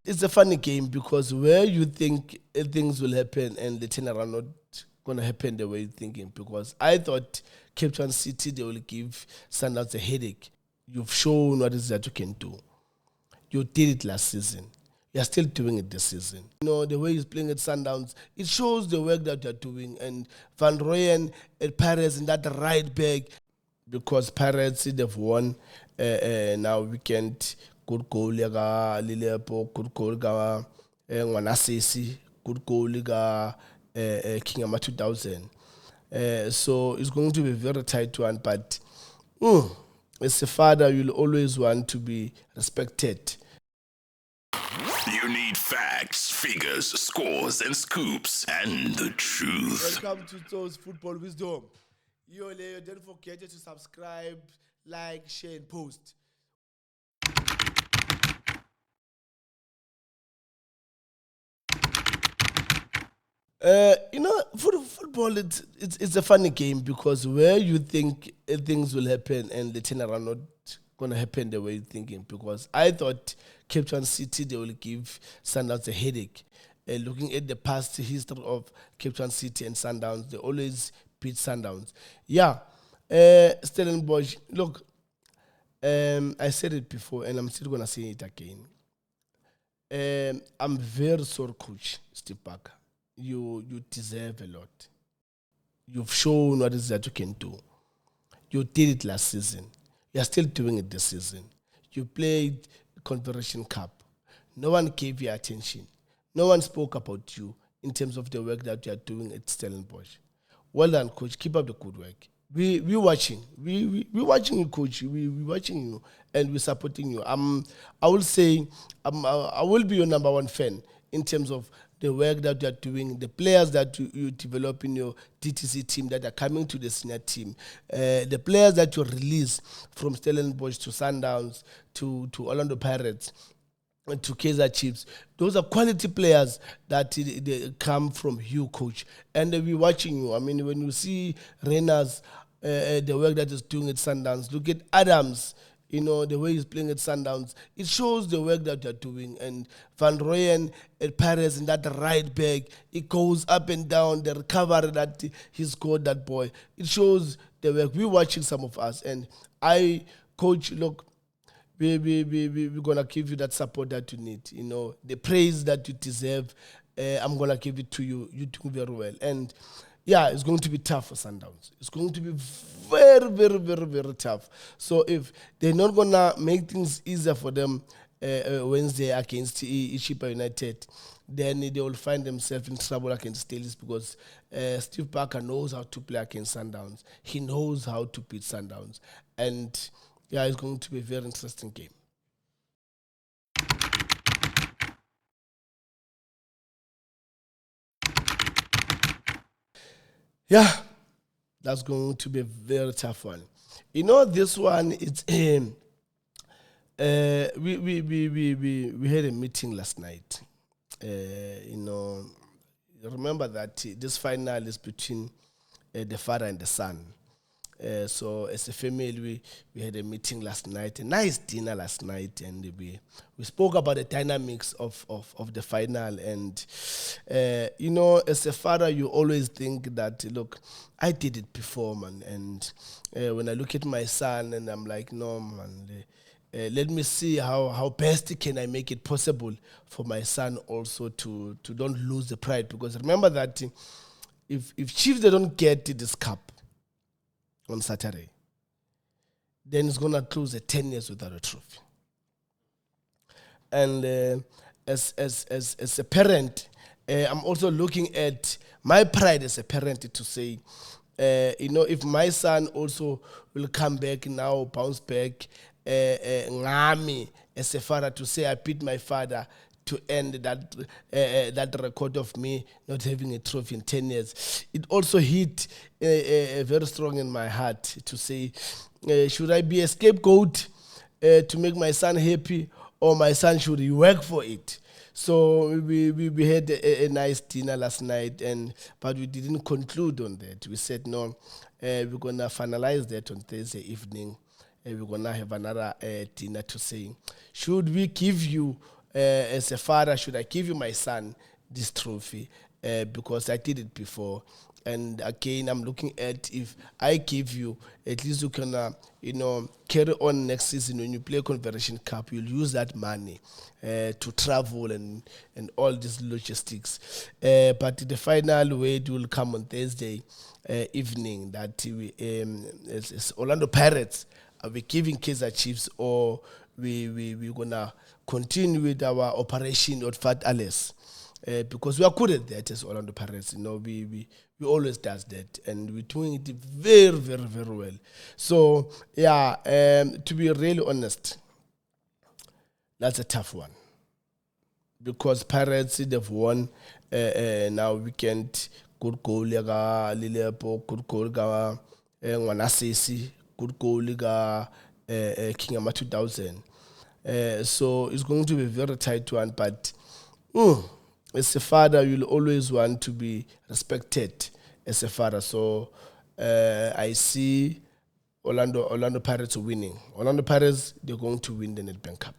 it's a funny game because where you think things will happen and they turn around not going to happen the way you're thinking. Because I thought Cape Town City, they will give Sundowns a headache. You've shown what it is that you can do. You did it last season. You're still doing it this season. The way he's playing at Sundowns, it shows the work that you're doing. And Van Rooyen at Pirates in that right back, because Pirates, they've won now weekend. Good goal, Liliapo, good goal, Ngwanasesi, good goal, Kingama 2000. So it's going to be a very tight one, but as a father, you'll always want to be respected. You need facts, figures, scores, and scoops, and the truth. Welcome to Tso's Football Wisdom. Don't forget to subscribe, like, share, and post. Football, it's a funny game because where you think things will happen and they turn around not going to happen the way you're thinking. Because I thought Cape Town City, they will give Sundowns a headache. Looking at the past history of Cape Town City and Sundowns, they always beat Sundowns. Yeah, Stellenbosch, look, I said it before and I'm still going to say it again. I'm very sorry, Coach Steve Parker. You deserve a lot. You've shown what it is that you can do. You did it last season. You're still doing it this season. You played Confederation Cup. No one gave you attention. No one spoke about you in terms of the work that you are doing at Stellenbosch. Well done, Coach. Keep up the good work. We're watching. We're watching you, Coach. We're watching you and we're supporting you. I will say I will be your number one fan in terms of the work that you are doing, the players that you develop in your DTC team that are coming to the senior team, the players that you release from Stellenbosch to Sundowns to Orlando Pirates and to Kaizer Chiefs. Those are quality players that they come from you, Coach. And we're watching you. I mean, when you see Reyners, the work that he's doing at Sundowns, look at Adams. The way he's playing at Sundowns, it shows the work that you're doing. And Van Rooyen at Paris in that right back, it goes up and down, the recovery that he scored, that boy. It shows the work. We're watching some of us. And Coach, look, we're going to give you that support that you need. The praise that you deserve, I'm going to give it to you. You do very well. And yeah, it's going to be tough for Sundowns. It's going to be very, very, very, very tough. So if they're not going to make things easier for them Wednesday against Ishipa United, then they will find themselves in trouble against Steelers because Steve Parker knows how to play against Sundowns. He knows how to beat Sundowns. And yeah, it's going to be a very interesting game. Yeah, that's going to be a very tough one. This one, it's we had a meeting last night. Remember that this final is between the father and the son. So as a family, we had a meeting last night, a nice dinner last night, and we spoke about the dynamics of the final. And, as a father, you always think that, look, I did it before, man. And when I look at my son, and I'm like, no, man, let me see how best can I make it possible for my son also to don't lose the pride. Because remember that if Chiefs, they don't get this cup on Saturday, then it's going to close 10 years without a trophy. And as a parent, I'm also looking at my pride as a parent to say, if my son also will come back now, bounce back, ngami as a father to say I beat my father to end that record of me not having a trophy in 10 years. It also hit very strong in my heart to say, should I be a scapegoat to make my son happy, or my son should he work for it? So we had a nice dinner last night, but we didn't conclude on that. We said, no, we're going to finalize that on Thursday evening. We're going to have another dinner to say, should we give you as a father, should I give you my son this trophy? Because I did it before. And again, I'm looking at if I give you, at least you can, carry on next season when you play Confederation Cup. You'll use that money to travel and all these logistics. But the final weight will come on Thursday evening. That it's Orlando Pirates. Are we giving Kaizer Chiefs, or we're gonna continue with our operation at Fat Alice? Because we are good at that as Orlando Pirates. We always does that, and we're doing it very, very, very well. So, to be really honest, that's a tough one. Because Pirates, they've won now weekend. Good goal, Lilepo, good goal, Ngwanasisi, good goal, Kingama 2000. So it's going to be a very tight one, but as a father, you'll always want to be respected as a father. So I see Orlando Pirates winning. Orlando Pirates, they're going to win the Nedbank Cup.